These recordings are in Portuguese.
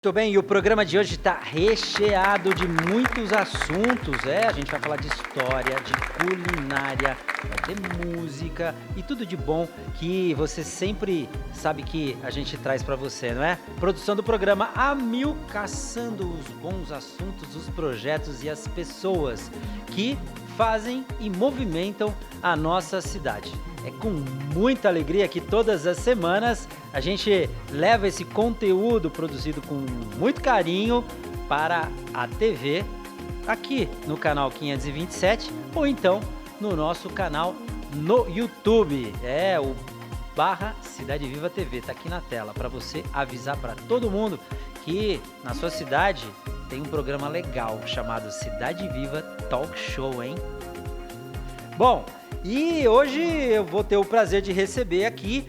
Muito bem, e o programa de hoje está recheado de muitos assuntos. A gente vai falar de história, de culinária, vai ter música e tudo de bom que você sempre sabe que a gente traz para você, não é? Produção do programa a mil, caçando os bons assuntos, os projetos e as pessoas que fazem e movimentam a nossa cidade. É com muita alegria que todas as semanas a gente leva esse conteúdo produzido com muito carinho para a TV, aqui no canal 527 ou então no nosso canal no YouTube. O /Cidade Viva TV, está aqui na tela para você avisar para todo mundo que na sua cidade tem um programa legal chamado Cidade Viva Talk Show, hein? Bom, e hoje eu vou ter o prazer de receber aqui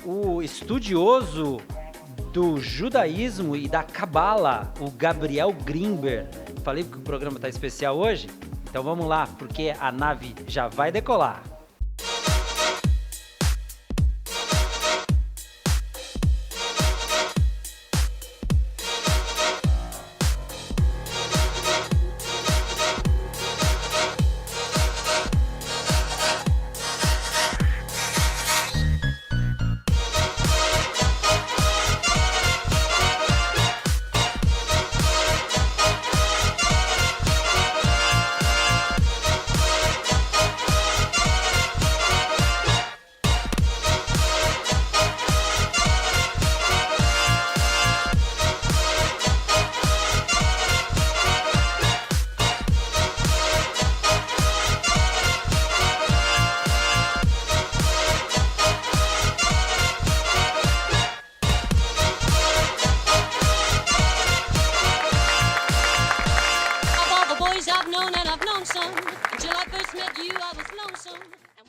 o estudioso do judaísmo e da cabala, o Gabriel Grinberg. Falei que o programa está especial hoje? Então vamos lá, porque a nave já vai decolar.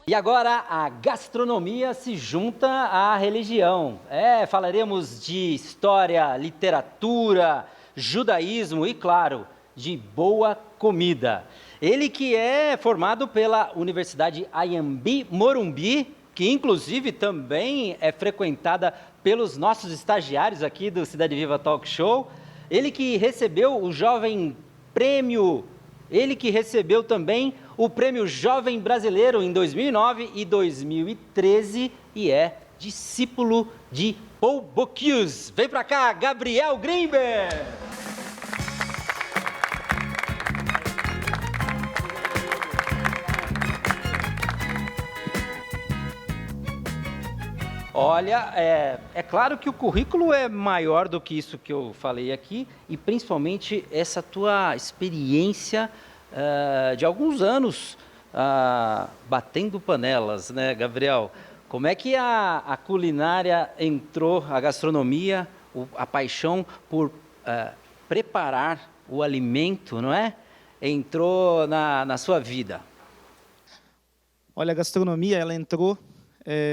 E agora a gastronomia se junta à religião. Falaremos de história, literatura, judaísmo e, claro, de boa comida. Ele que é formado pela Universidade Anhembi Morumbi, que inclusive também é frequentada pelos nossos estagiários aqui do Cidade Viva Talk Show. Ele que recebeu o Jovem Prêmio, ele que recebeu também o Prêmio Jovem Brasileiro em 2009 e 2013 e é discípulo de Paul Bocuse. Vem pra cá, Gabriel Grinberg! Olha, é claro que o currículo é maior do que isso que eu falei aqui e principalmente essa tua experiência de alguns anos batendo panelas, né, Gabriel? Como é que a culinária entrou, a gastronomia, a paixão por preparar o alimento, não é? Entrou na sua vida? Olha, a gastronomia, ela entrou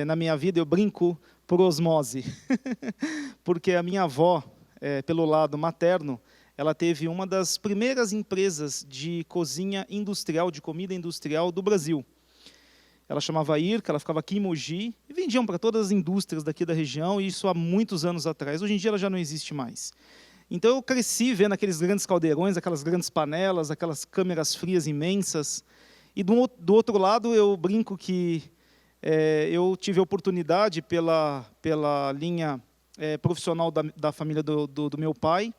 na minha vida, eu brinco, por osmose. Porque a minha avó, pelo lado materno, ela teve uma das primeiras empresas de cozinha industrial, de comida industrial do Brasil. Ela chamava Irka, ela ficava aqui em Mogi, e vendiam para todas as indústrias daqui da região, e isso há muitos anos atrás. Hoje em dia ela já não existe mais. Então eu cresci vendo aqueles grandes caldeirões, aquelas grandes panelas, aquelas câmeras frias imensas. E do outro lado eu brinco que eu tive a oportunidade, pela linha profissional da família do meu pai,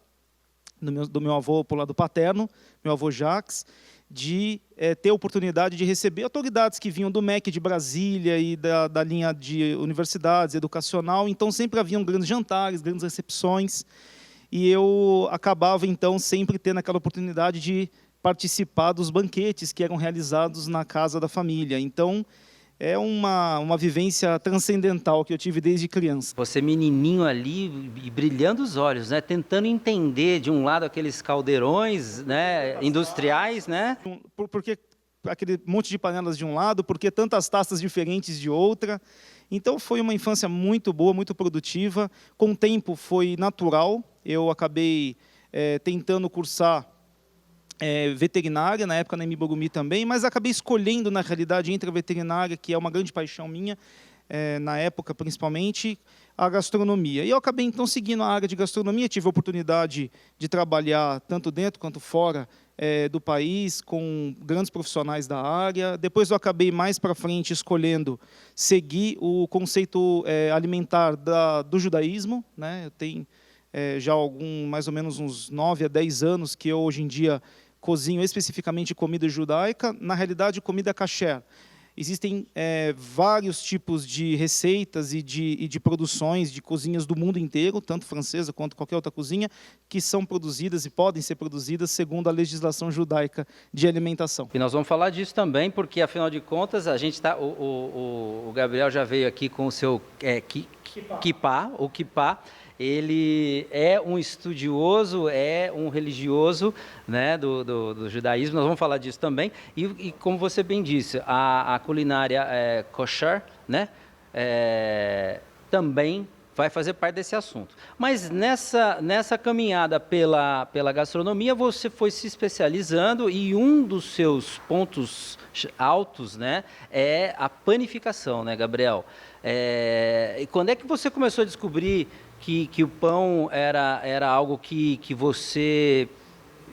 do meu avô por lado paterno, meu avô Jacques, de ter a oportunidade de receber autoridades que vinham do MEC de Brasília e da linha de universidades, educacional. Então, sempre haviam grandes jantares, grandes recepções, e eu acabava, então, sempre tendo aquela oportunidade de participar dos banquetes que eram realizados na casa da família. Então, é uma vivência transcendental que eu tive desde criança. Você menininho ali e brilhando os olhos, né? Tentando entender de um lado aqueles caldeirões, né? Industriais, né? Porque aquele monte de panelas de um lado, porque tantas taças diferentes de outra. Então foi uma infância muito boa, muito produtiva. Com o tempo foi natural. Eu acabei tentando cursar veterinária, na época na Morumbi também, mas acabei escolhendo, na realidade, entre a veterinária, que é uma grande paixão minha, na época principalmente, a gastronomia. E eu acabei, então, seguindo a área de gastronomia, tive a oportunidade de trabalhar tanto dentro quanto fora do país, com grandes profissionais da área. Depois eu acabei, mais para frente, escolhendo seguir o conceito alimentar do judaísmo, né? Eu tenho já mais ou menos uns 9 a 10 anos que eu, hoje em dia, cozinho especificamente comida judaica, na realidade, comida kasher. Existem vários tipos de receitas e de produções de cozinhas do mundo inteiro, tanto francesa quanto qualquer outra cozinha, que são produzidas e podem ser produzidas segundo a legislação judaica de alimentação. E nós vamos falar disso também, porque, afinal de contas, a gente está... O Gabriel já veio aqui com o seu kippah, o kippah. Ele é um estudioso, é um religioso, né, do judaísmo, nós vamos falar disso também. E como você bem disse, a culinária kosher, né, também vai fazer parte desse assunto. Mas nessa caminhada pela gastronomia, você foi se especializando e um dos seus pontos altos, né, é a panificação, né, Gabriel? E quando é que você começou a descobrir que o pão era algo que você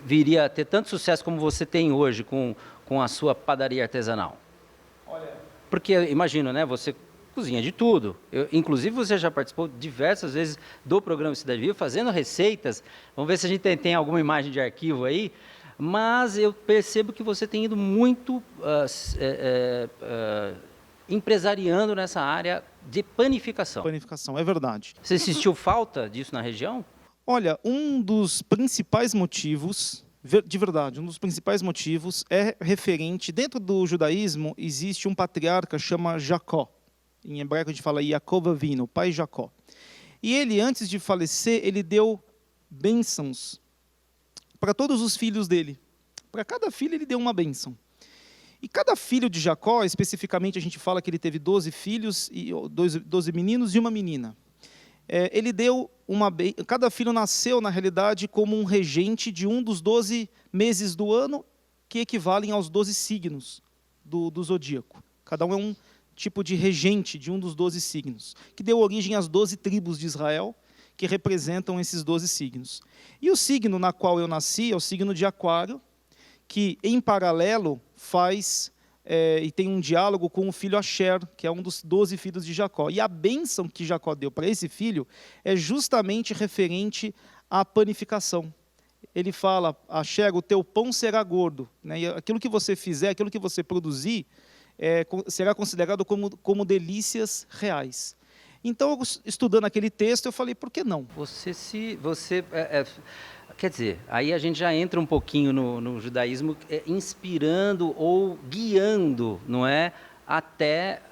viria a ter tanto sucesso como você tem hoje com a sua padaria artesanal? Olha, porque imagino, né, você cozinha de tudo. Inclusive, você já participou diversas vezes do programa Cidade Viva, fazendo receitas. Vamos ver se a gente tem alguma imagem de arquivo aí. Mas eu percebo que você tem ido muito empresariando nessa área de panificação. Panificação, é verdade. Você sentiu falta disso na região? Olha, um dos principais motivos, de verdade, um dos principais motivos é referente, dentro do judaísmo, existe um patriarca chama Jacó. Em hebraico a gente fala Yaakov Avinu, o pai Jacó. E ele, antes de falecer, ele deu bênçãos para todos os filhos dele. Para cada filho ele deu uma bênção. E cada filho de Jacó, especificamente a gente fala que ele teve 12 filhos, 12 meninos e uma menina. Ele deu cada filho nasceu, na realidade, como um regente de um dos 12 meses do ano, que equivalem aos 12 signos do zodíaco. Cada um é um tipo de regente de um dos 12 signos, que deu origem às 12 tribos de Israel, que representam esses 12 signos. E o signo na qual eu nasci é o signo de Aquário, que, em paralelo, faz e tem um diálogo com o filho Asher, que é um dos 12 filhos de Jacó. E a bênção que Jacó deu para esse filho é justamente referente à panificação. Ele fala, Asher, o teu pão será gordo, né? E aquilo que você fizer, aquilo que você produzir, será considerado como delícias reais. Então, estudando aquele texto, eu falei, por que não? Quer dizer, aí a gente já entra um pouquinho no judaísmo, inspirando ou guiando, não é, até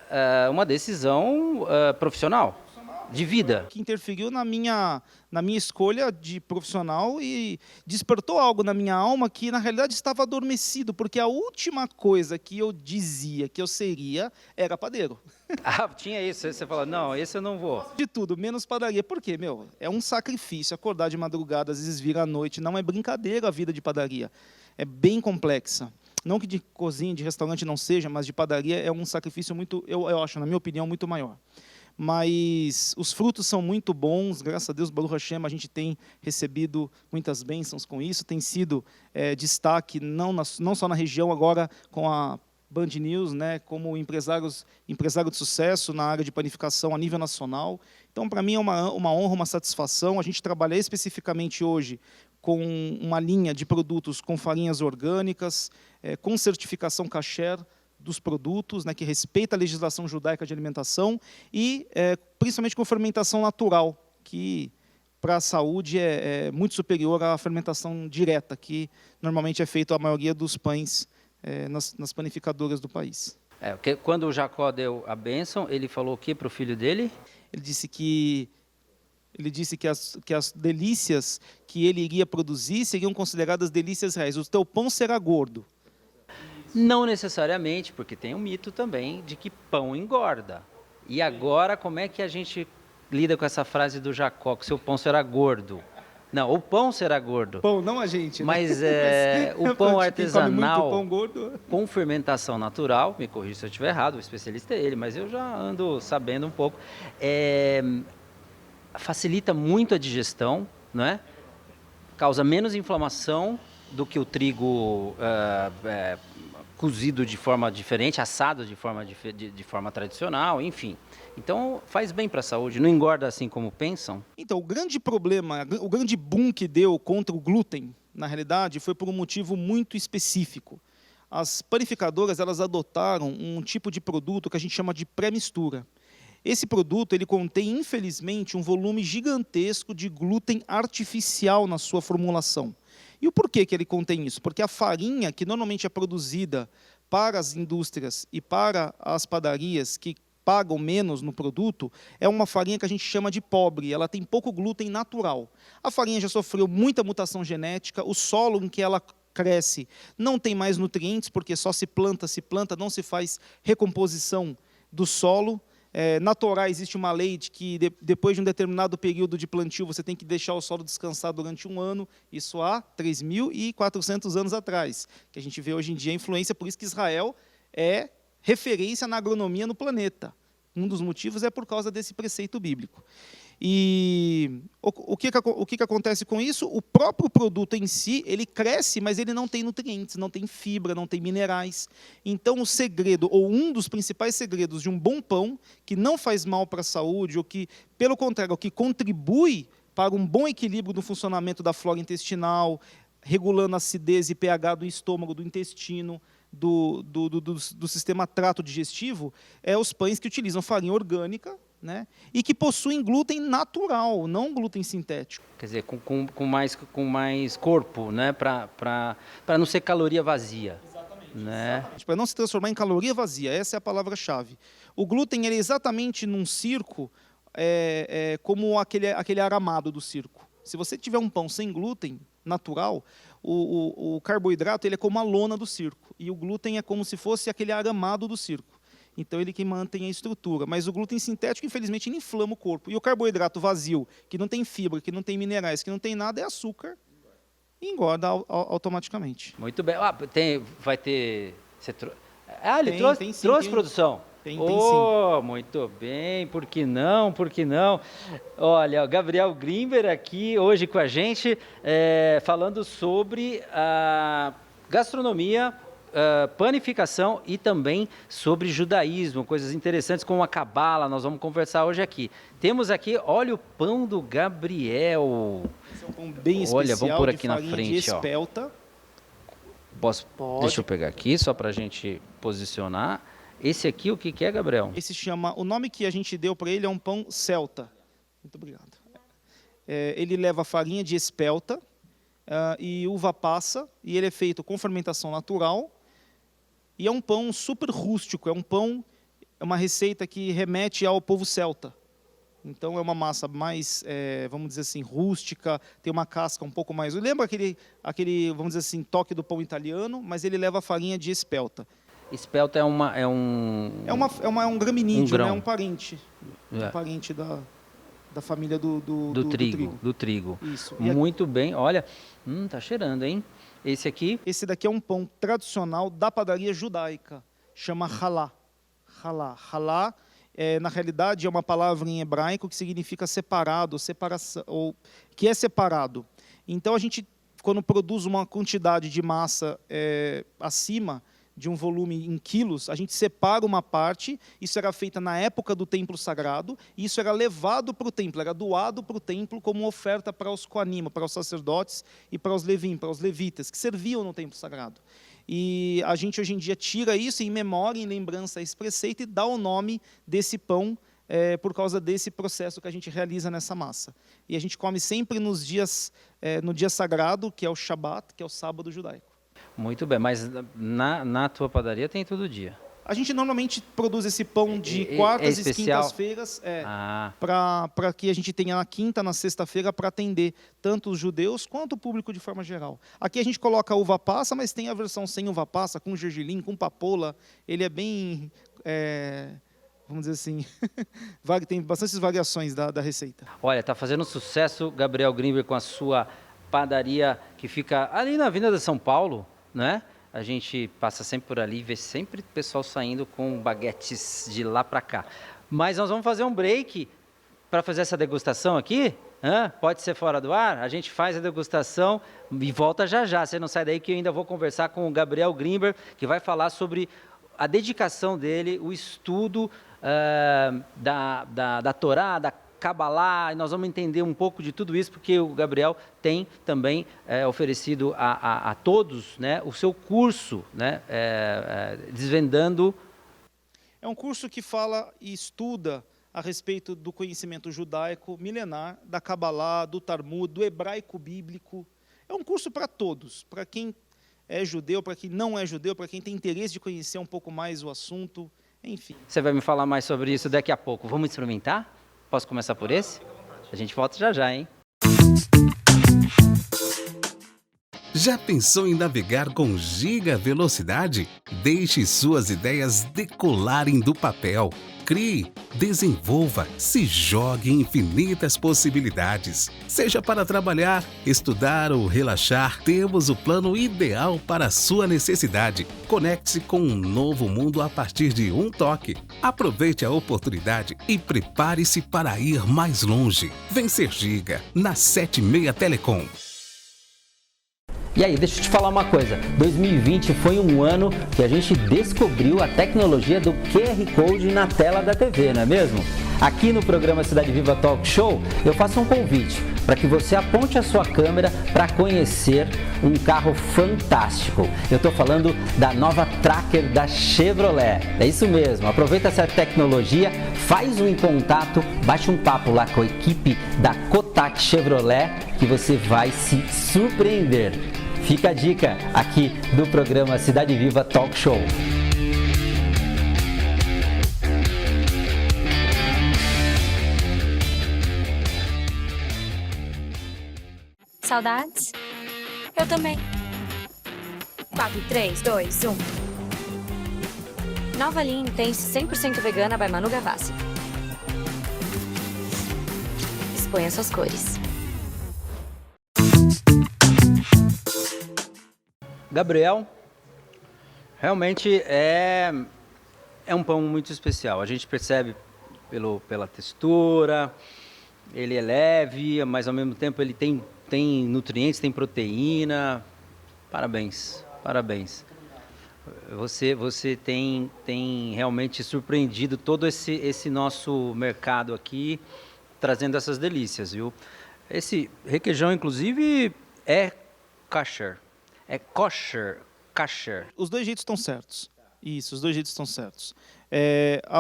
uma decisão profissional, de vida. Que interferiu na minha escolha de profissional e despertou algo na minha alma que, na realidade, estava adormecido, porque a última coisa que eu dizia que eu seria era padeiro. Ah, tinha isso, você fala, não, esse eu não vou. De tudo, menos padaria. Por quê, meu? É um sacrifício, acordar de madrugada, às vezes vir à noite, não é brincadeira a vida de padaria. É bem complexa. Não que de cozinha, de restaurante não seja, mas de padaria é um sacrifício muito, eu acho, na minha opinião, muito maior. Mas os frutos são muito bons, graças a Deus, Baruch Hashem, a gente tem recebido muitas bênçãos com isso, tem sido destaque não só na região, agora com a Band News, né, como empresário de sucesso na área de panificação a nível nacional. Então, para mim é uma honra, uma satisfação. A gente trabalha especificamente hoje com uma linha de produtos com farinhas orgânicas, com certificação kasher dos produtos, né, que respeita a legislação judaica de alimentação e principalmente com fermentação natural, que para a saúde é muito superior à fermentação direta, que normalmente é feita a maioria dos pães nas panificadoras do país. Porque quando o Jacó deu a bênção, ele falou o que para o filho dele? Ele disse que as delícias que ele iria produzir seriam consideradas delícias reais. O teu pão será gordo. Não necessariamente, porque tem um mito também de que pão engorda. E agora, como é que a gente lida com essa frase do Jacó, que seu pão será gordo? Não, o pão será gordo. Pão, não a gente, né? Mas o pão artesanal, pão gordo, com fermentação natural, me corrija se eu estiver errado, o especialista é ele, mas eu já ando sabendo um pouco, facilita muito a digestão, né? Causa menos inflamação do que o trigo cozido de forma diferente, assado de forma tradicional, enfim. Então faz bem para a saúde, não engorda assim como pensam. Então, o grande problema, o grande boom que deu contra o glúten, na realidade, foi por um motivo muito específico. As panificadoras, elas adotaram um tipo de produto que a gente chama de pré-mistura. Esse produto, ele contém, infelizmente, um volume gigantesco de glúten artificial na sua formulação. E o porquê que ele contém isso? Porque a farinha, que normalmente é produzida para as indústrias e para as padarias que pagam menos no produto, é uma farinha que a gente chama de pobre, ela tem pouco glúten natural. A farinha já sofreu muita mutação genética, o solo em que ela cresce não tem mais nutrientes, porque só se planta, não se faz recomposição do solo. Na Torá existe uma lei de que depois de um determinado período de plantio você tem que deixar o solo descansar durante 1 ano, isso há 3.400 anos atrás, que a gente vê hoje em dia a influência, por isso que Israel é referência na agronomia no planeta. Um dos motivos é por causa desse preceito bíblico. E o que acontece com isso? O próprio produto em si, ele cresce, mas ele não tem nutrientes, não tem fibra, não tem minerais. Então, o segredo, ou um dos principais segredos de um bom pão, que não faz mal para a saúde, ou que, pelo contrário, que contribui para um bom equilíbrio no funcionamento da flora intestinal, regulando a acidez e pH do estômago, do intestino, do sistema trato digestivo, é os pães que utilizam farinha orgânica, né, e que possuem glúten natural, não glúten sintético. Quer dizer, com mais corpo, né, para não ser caloria vazia. Exatamente. Né? Para não se transformar em caloria vazia, essa é a palavra-chave. O glúten ele é exatamente num circo, como aquele aramado do circo. Se você tiver um pão sem glúten natural, o carboidrato ele é como a lona do circo, e o glúten é como se fosse aquele aramado do circo. Então, ele que mantém a estrutura. Mas o glúten sintético, infelizmente, ele inflama o corpo. E o carboidrato vazio, que não tem fibra, que não tem minerais, que não tem nada, é açúcar. E engorda automaticamente. Muito bem. Vai ter... Ele trouxe produção? Tem sim. Muito bem. Por que não? Olha, o Gabriel Grimber aqui hoje com a gente, falando sobre a gastronomia, panificação e também sobre judaísmo, coisas interessantes como a cabala, nós vamos conversar hoje aqui. Temos aqui, olha o pão do Gabriel. Esse é um pão bem especial, olha, vamos pôr aqui na frente, de espelta. Deixa eu pegar aqui, só para a gente posicionar. Esse aqui, o que é, Gabriel? Esse chama, o nome que a gente deu para ele é um pão celta. Muito obrigado. Ele leva farinha de espelta e uva passa, e ele é feito com fermentação natural. E é um pão super rústico, é uma receita que remete ao povo celta. Então, é uma massa mais, vamos dizer assim, rústica, tem uma casca um pouco mais... Lembra aquele, vamos dizer assim, toque do pão italiano, mas ele leva farinha de espelta. Espelta é um graminídeo, grão. Um parente. Um parente da família do trigo. Isso. Muito bem, olha, tá cheirando, hein? Esse daqui é um pão tradicional da padaria judaica, chama halá. Halá, na realidade, é uma palavra em hebraico que significa separado, separação, ou que é separado. Então, a gente, quando produz uma quantidade de massa acima de um volume em quilos, a gente separa uma parte, isso era feito na época do templo sagrado, e isso era levado para o templo, era doado para o templo como oferta para os coanim, para os sacerdotes e para os levim, para os levitas, que serviam no templo sagrado. E a gente hoje em dia tira isso em memória, em lembrança a esse preceito e dá o nome desse pão por causa desse processo que a gente realiza nessa massa. E a gente come sempre no dia sagrado, que é o Shabat, que é o sábado judaico. Muito bem, mas na tua padaria tem todo dia? A gente normalmente produz esse pão de quartas e quintas-feiras para que a gente tenha na quinta, na sexta-feira, para atender tanto os judeus quanto o público de forma geral. Aqui a gente coloca a uva passa, mas tem a versão sem uva passa, com gergelim, com papoula. Ele é bem, vamos dizer assim, tem bastantes variações da receita. Olha, está fazendo sucesso, Gabriel Grimber, com a sua padaria que fica ali na Avenida de São Paulo, né? A gente passa sempre por ali e vê sempre o pessoal saindo com baguetes de lá para cá. Mas nós vamos fazer um break para fazer essa degustação aqui? Pode ser fora do ar? A gente faz a degustação e volta já já. Você não sai daí que eu ainda vou conversar com o Gabriel Grimberg, que vai falar sobre a dedicação dele, o estudo da Torá, da Kabbalah, e nós vamos entender um pouco de tudo isso, porque o Gabriel tem também oferecido a todos, né, o seu curso, né, desvendando. É um curso que fala e estuda a respeito do conhecimento judaico milenar, da Kabbalah, do Talmud, do hebraico bíblico. É um curso para todos, para quem é judeu, para quem não é judeu, para quem tem interesse de conhecer um pouco mais o assunto, enfim. Você vai me falar mais sobre isso daqui a pouco. Vamos experimentar? Posso começar por esse? A gente volta já já, hein? Já pensou em navegar com giga velocidade? Deixe suas ideias decolarem do papel. Crie, desenvolva, se jogue em infinitas possibilidades. Seja para trabalhar, estudar ou relaxar, temos o plano ideal para a sua necessidade. Conecte-se com um novo mundo a partir de um toque. Aproveite a oportunidade e prepare-se para ir mais longe. Vencer Giga, na 76 Telecom. E aí, deixa eu te falar uma coisa, 2020 foi um ano que a gente descobriu a tecnologia do QR Code na tela da TV, não é mesmo? Aqui no programa Cidade Viva Talk Show, eu faço um convite para que você aponte a sua câmera para conhecer um carro fantástico. Eu estou falando da nova Tracker da Chevrolet. É isso mesmo, aproveita essa tecnologia, faz um contato, bate um papo lá com a equipe da Kotak Chevrolet que você vai se surpreender. Fica a dica aqui do programa Cidade Viva Talk Show. Saudades? Eu também. 4, 3, 2, 1. Nova linha Intense 100% vegana by Manu Gavassi. Exponha suas cores. Gabriel, realmente é um pão muito especial. A gente percebe pela textura, ele é leve, mas ao mesmo tempo ele tem nutrientes, tem proteína. Parabéns, parabéns. Você tem realmente surpreendido todo esse nosso mercado aqui, trazendo essas delícias, viu? Esse requeijão, inclusive, é kosher. É kosher. Os dois jeitos estão certos. Isso, os dois jeitos estão certos.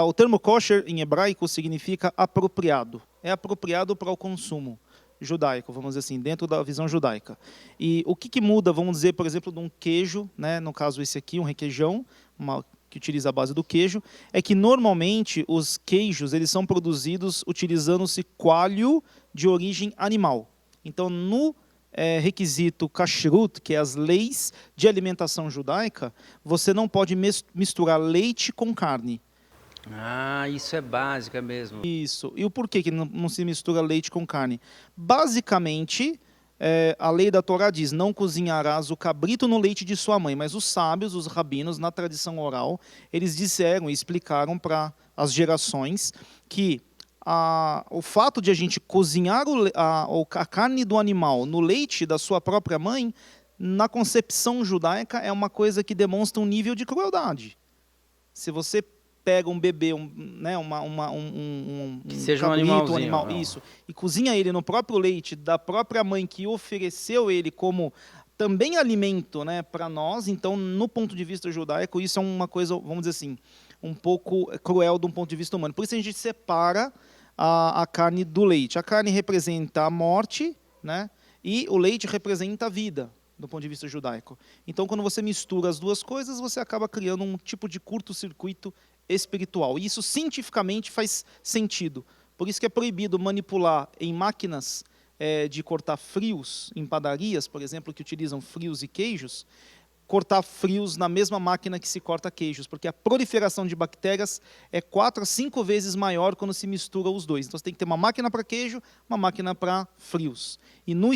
O termo kosher em hebraico significa apropriado. É apropriado para o consumo judaico, vamos dizer assim, dentro da visão judaica. E o que muda, vamos dizer, por exemplo, de um queijo, né, no caso esse aqui, um requeijão, que utiliza a base do queijo, é que normalmente os queijos eles são produzidos utilizando-se coalho de origem animal. Então, no requisito kashrut, que é as leis de alimentação judaica, você não pode misturar leite com carne. Ah, isso é básico mesmo. Isso. E o porquê que não se mistura leite com carne? Basicamente, a lei da Torá diz, não cozinharás o cabrito no leite de sua mãe, mas os sábios, os rabinos, na tradição oral, eles disseram e explicaram para as gerações que o fato de a gente cozinhar a carne do animal no leite da sua própria mãe, na concepção judaica, é uma coisa que demonstra um nível de crueldade. Se você pega um bebê, seja cabrito, um animal, isso, e cozinha ele no próprio leite da própria mãe que ofereceu ele como também alimento, né, para nós, então, no ponto de vista judaico, isso é uma coisa, vamos dizer assim, um pouco cruel de um ponto de vista humano. Por isso a gente separa a carne do leite. A carne representa a morte, né? E o leite representa a vida, do ponto de vista judaico. Então, quando você mistura as duas coisas, você acaba criando um tipo de curto-circuito espiritual. E isso cientificamente faz sentido. Por isso que é proibido manipular em máquinas de cortar frios, em padarias, por exemplo, que utilizam frios e queijos, cortar frios na mesma máquina que se corta queijos, porque a proliferação de bactérias é 4 a 5 vezes maior quando se mistura os dois. Então, você tem que ter uma máquina para queijo, uma máquina para frios. E no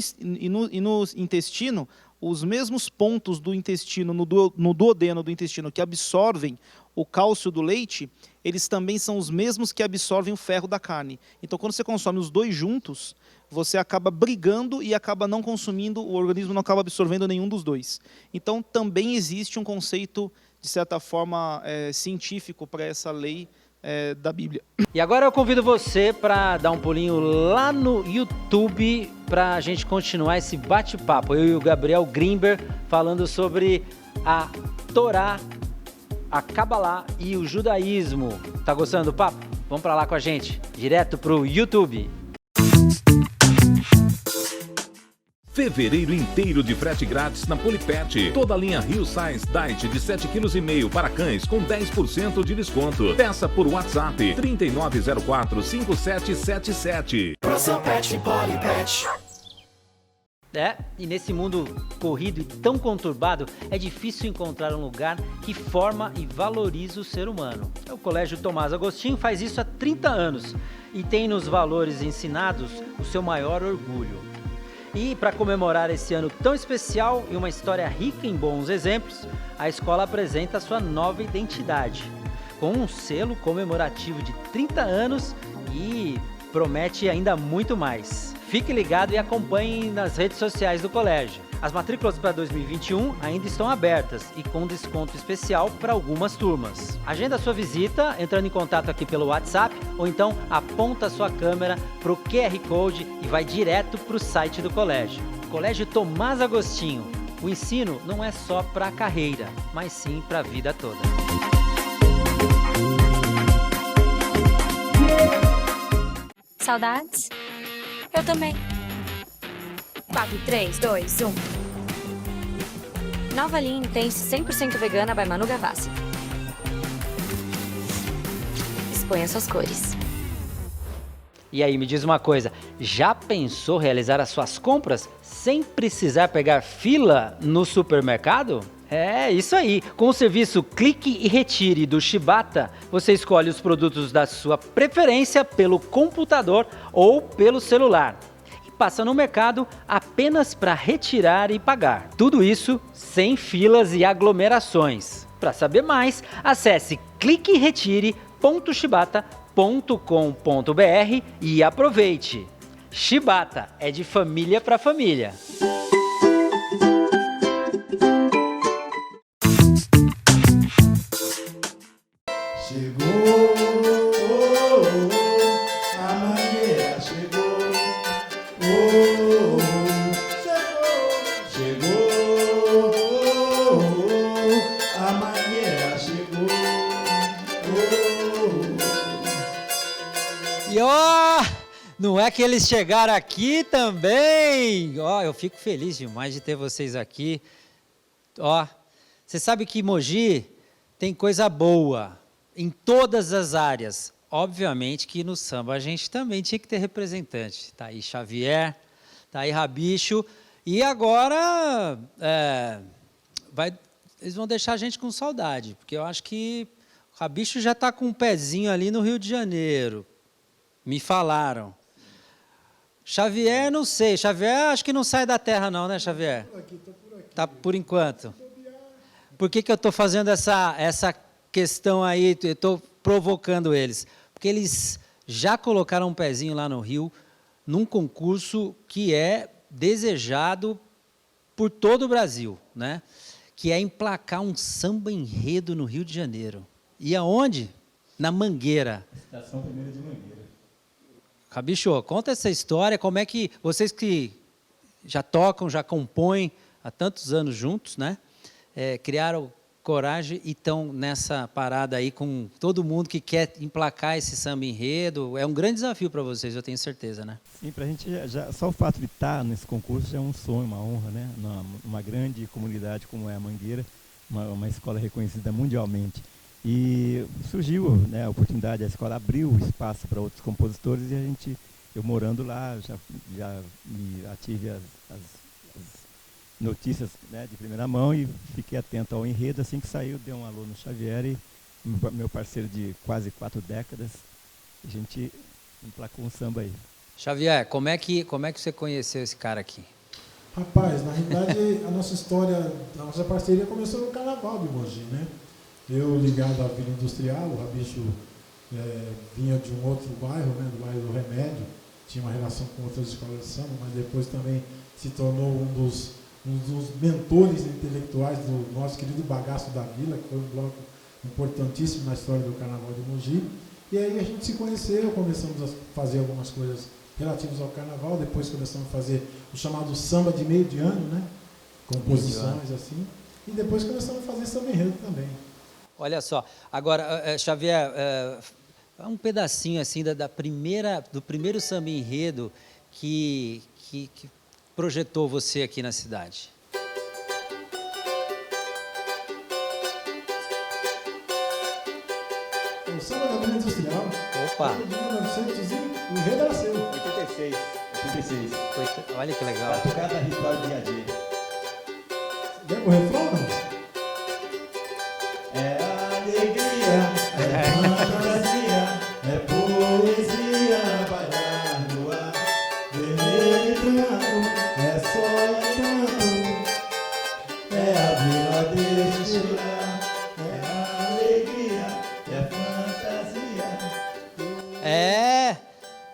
intestino, os mesmos pontos do intestino, no duodeno do intestino, que absorvem o cálcio do leite, eles também são os mesmos que absorvem o ferro da carne. Então, quando você consome os dois juntos, você acaba brigando e acaba não consumindo, o organismo não acaba absorvendo nenhum dos dois. Então, também existe um conceito, de certa forma, científico para essa lei da Bíblia. E agora eu convido você para dar um pulinho lá no YouTube para a gente continuar esse bate-papo. Eu e o Gabriel Grimber falando sobre a Torá, a Cabalá e o judaísmo. Tá gostando do papo? Vamos para lá com a gente, direto pro YouTube. Fevereiro inteiro de frete grátis na Polipet. Toda a linha Rio Size Diet de 7,5 kg para cães com 10% de desconto. Peça por WhatsApp 3904-5777. Pro seu pet, Polipet. E nesse mundo corrido e tão conturbado, é difícil encontrar um lugar que forma e valoriza o ser humano. O Colégio Tomás Agostinho faz isso há 30 anos e tem nos valores ensinados o seu maior orgulho. E para comemorar esse ano tão especial e uma história rica em bons exemplos, a escola apresenta a sua nova identidade, com um selo comemorativo de 30 anos e promete ainda muito mais. Fique ligado e acompanhe nas redes sociais do colégio. As matrículas para 2021 ainda estão abertas e com desconto especial para algumas turmas. Agenda sua visita entrando em contato aqui pelo WhatsApp ou então aponta a sua câmera para o QR Code e vai direto para o site do colégio. Colégio Tomás Agostinho. O ensino não é só para a carreira, mas sim para a vida toda. Saudades? Eu também. 4, 3, 2, 1. Nova linha Intense 100% vegana by Manu Gavassi. Escolha suas cores. E aí, me diz uma coisa, já pensou realizar as suas compras sem precisar pegar fila no supermercado? É isso aí, com o serviço Clique e Retire do Shibata, você escolhe os produtos da sua preferência pelo computador ou pelo celular. E passa no mercado apenas para retirar e pagar. Tudo isso sem filas e aglomerações. Para saber mais, acesse cliqueretire.shibata.com.br e aproveite. Shibata é de família para família. Chegou, a mangueira chegou, chegou, a mangueira chegou. E ó, não é que eles chegaram aqui também? Ó, eu fico feliz demais de ter vocês aqui. Ó, você sabe que Mogi tem coisa boa em todas as áreas. Obviamente que no samba a gente também tinha que ter representante. Tá aí Xavier, tá aí Rabicho. E agora eles vão deixar a gente com saudade, porque eu acho que o Rabicho já está com um pezinho ali no Rio de Janeiro. Me falaram. Xavier, não sei. Xavier acho que não sai da terra não, né, Xavier? Tô por aqui. Tá por enquanto. Por que eu estou fazendo essa questão aí, eu estou provocando eles? Porque eles já colocaram um pezinho lá no Rio, num concurso que é desejado por todo o Brasil, né? Que é emplacar um samba enredo no Rio de Janeiro. E aonde? Na Mangueira. Estação Primeira de Mangueira. Rabicho, conta essa história, como é que vocês que já tocam, já compõem há tantos anos juntos, né? Criaram coragem e estão nessa parada aí com todo mundo que quer emplacar esse samba enredo. É um grande desafio para vocês, eu tenho certeza, né? Sim, para a gente, só o fato de estar nesse concurso já é um sonho, uma honra, né? Uma grande comunidade como é a Mangueira, uma escola reconhecida mundialmente. E surgiu, né, a oportunidade, a escola abriu espaço para outros compositores e eu morando lá, já me ative as notícias, né, de primeira mão e fiquei atento ao enredo. Assim que saiu, dei um alô no Xavier e meu parceiro de quase 4 décadas, a gente emplacou um samba aí. Xavier, como é que você conheceu esse cara aqui? Rapaz, na realidade, a nossa história, a nossa parceria começou no Carnaval de Mogi, né? Eu ligado à Vila Industrial, o Rabicho vinha de um outro bairro, né, do bairro do Remédio, tinha uma relação com outras escolas de samba, mas depois também se tornou um dos mentores intelectuais do nosso querido Bagaço da Vila, que foi um bloco importantíssimo na história do Carnaval de Mogi. E aí a gente se conheceu, começamos a fazer algumas coisas relativas ao Carnaval, depois começamos a fazer o chamado samba de meio de ano, né? Composições assim, e depois começamos a fazer samba enredo também. Olha só, agora, Xavier, um pedacinho assim do primeiro samba enredo que projetou você aqui na cidade. O samba da Vila Industrial. Opa! De 1900 e o enredo era seu. 86. Olha que legal. Batucada ritual dia a dia. Lembra o refrão, não? É alegria, é fantasia, é poesia, bailar no ar, vermelho e branco, é sol e canto, é a vila deste lar, é alegria, é fantasia.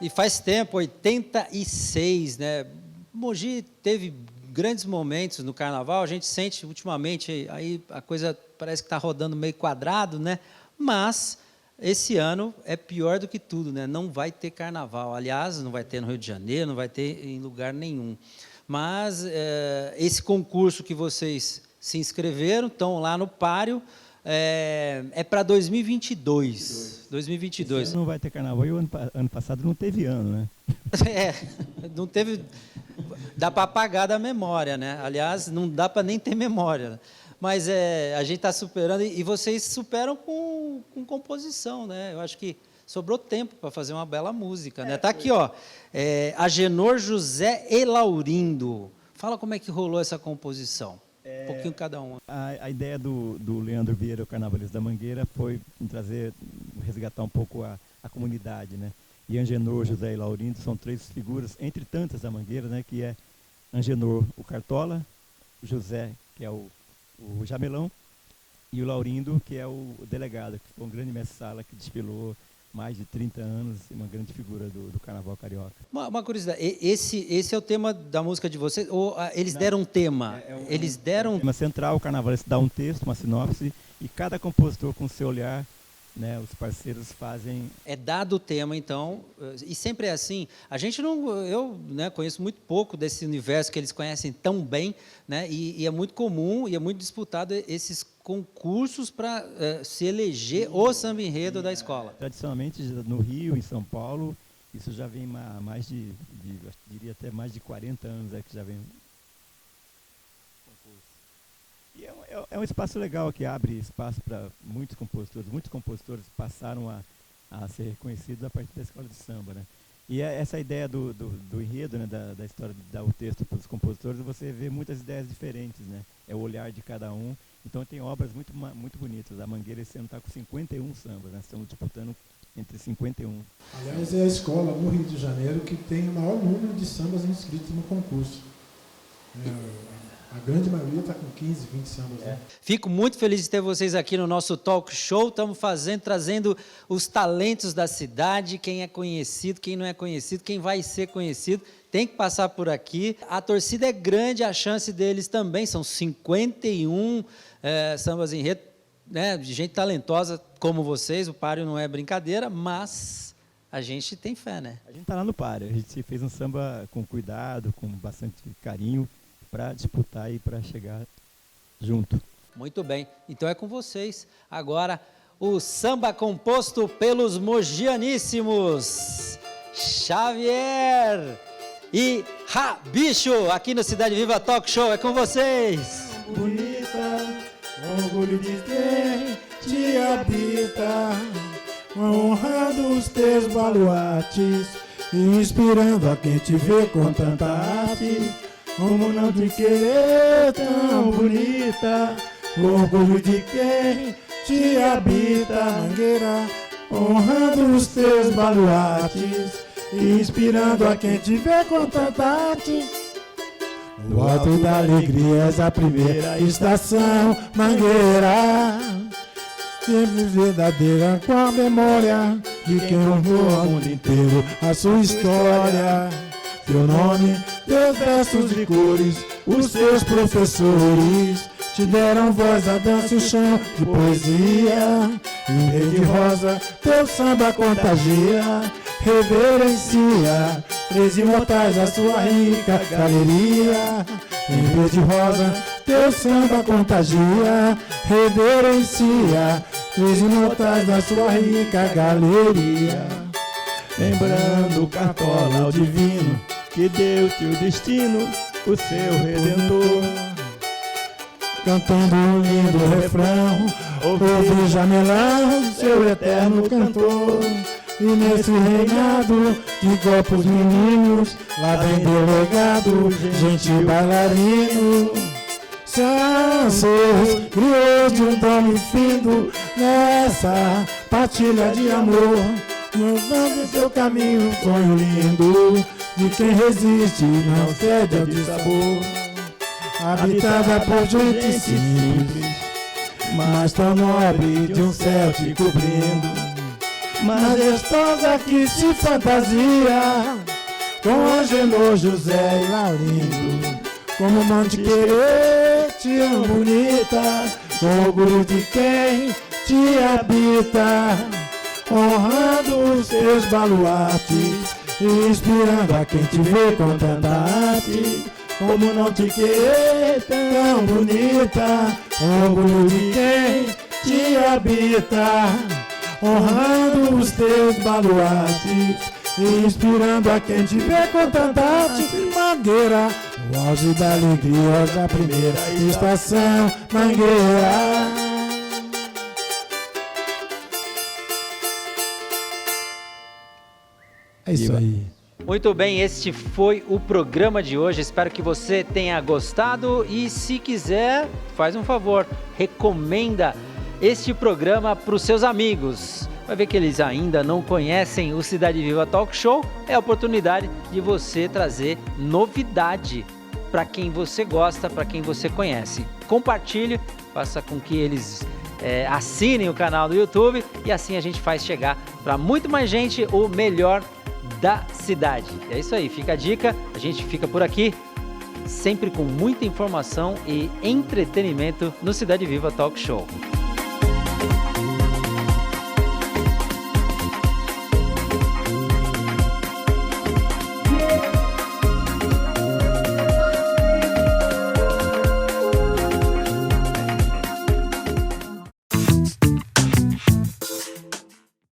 E faz tempo, 86, né? Mogi teve grandes momentos no Carnaval, a gente sente ultimamente, aí a coisa parece que está rodando meio quadrado, né? Mas esse ano é pior do que tudo, né? Não vai ter Carnaval. Aliás, não vai ter no Rio de Janeiro, não vai ter em lugar nenhum. Mas esse concurso que vocês se inscreveram, estão lá no Páreo, é para 2022. 2022. Esse ano não vai ter Carnaval, e o ano passado não teve ano, né? Não teve... Dá para apagar da memória, né? Aliás, não dá para nem ter memória. Mas a gente está superando, e vocês superam com composição, né? Eu acho que sobrou tempo para fazer uma bela música, né? Está aqui, ó, Agenor, José e Laurindo. Fala como é que rolou essa composição. Um pouquinho cada um. A ideia do Leandro Vieira, o Carnavalesco da Mangueira, foi resgatar um pouco a comunidade, né? E Angenor, José e Laurindo são três figuras, entre tantas da Mangueira, né? Que é Angenor, o Cartola, José, que é o Jamelão, e o Laurindo, que é o delegado, que foi um grande mestre-sala, que desfilou mais de 30 anos, uma grande figura do Carnaval Carioca. Uma curiosidade, esse é o tema da música de vocês? Ou eles deram um tema? Eles deram... O tema central, o Carnavalesco dá um texto, uma sinopse, e cada compositor com seu olhar, né, os parceiros fazem... É dado o tema, então, e sempre é assim. A gente não... Eu, né, conheço muito pouco desse universo que eles conhecem tão bem, né, e é muito comum e é muito disputado esses concursos para se eleger o samba enredo da escola. Tradicionalmente, no Rio, em São Paulo, isso já vem mais de diria até mais de 40 anos que já vem. E é um espaço legal que abre espaço para muitos compositores. Muitos compositores passaram a ser reconhecidos a partir da escola de samba, né? E essa ideia do enredo, né, da história de dar o texto para os compositores, você vê muitas ideias diferentes, né? É o olhar de cada um. Então tem obras muito bonitas. A Mangueira esse ano está com 51 sambas, né? Estamos disputando entre 51. Aliás, é a escola no Rio de Janeiro que tem o maior número de sambas inscritos no concurso. A grande maioria está com 15, 20 sambas. Né? Fico muito feliz de ter vocês aqui no nosso talk show. Estamos trazendo os talentos da cidade, quem é conhecido, quem não é conhecido, quem vai ser conhecido, tem que passar por aqui. A torcida é grande, a chance deles também, são 51 sambas enredo, né, de gente talentosa como vocês. O Páreo não é brincadeira, mas a gente tem fé, né? A gente está lá no Páreo, a gente fez um samba com cuidado, com bastante carinho, para disputar e para chegar junto. Muito bem, então é com vocês. Agora, o samba composto pelos mogianíssimos Xavier e Rabicho, aqui no Cidade Viva Talk Show, é com vocês. Bonita, orgulho de quem te habita, honrando os teus baluartes, inspirando a quem te vê com tanta arte. Como não te querer tão bonita, orgulho de quem te habita, Mangueira, honrando os teus baluartes, inspirando a quem te vê com tanta arte. No alto da alegria, essa primeira estação, Mangueira. Sempre verdadeira com a memória de quem honrou ao mundo inteiro a sua história. Seu nome, teus versos de cores, os teus professores te deram voz a dança o chão de poesia. Em verde rosa, teu samba contagia, reverencia 13 imortais a sua rica galeria. Em verde rosa, teu samba contagia, reverencia 13 imortais da sua rica galeria. Lembrando o Cartola ao divino, que deu-te o destino, o seu Redentor. Cantando um lindo refrão, ouve Jamelão, seu eterno cantor. E nesse reinado de copos meninos, lá vem delegado, gente bailarino. São seus crioulos de um dom findo, nessa partilha de amor. Levando seu caminho, um sonho lindo, de quem resiste, não cede ao dissabor. Habitada por gente simples, mas tão nobre, de um céu te cobrindo. Majestosa que se fantasia, com Angelô, José e Laurindo. Como não te querer, te amo bonita, com orgulho de quem te habita. Honrando os teus baluartes, inspirando a quem te vê com tanta arte. Como não te querer, tão bonita, orgulho de quem te habita. Honrando os teus baluartes, inspirando a quem te vê com tanta arte. Mangueira, o auge da alegria da primeira estação, Mangueira. É isso aí. Muito bem, este foi o programa de hoje. Espero que você tenha gostado e, se quiser, faz um favor, recomenda este programa para os seus amigos. Vai ver que eles ainda não conhecem o Cidade Viva Talk Show. É a oportunidade de você trazer novidade para quem você gosta, para quem você conhece. Compartilhe, faça com que eles assinem o canal do YouTube e assim a gente faz chegar para muito mais gente o melhor da cidade. É isso aí, fica a dica, a gente fica por aqui, sempre com muita informação e entretenimento no Cidade Viva Talk Show.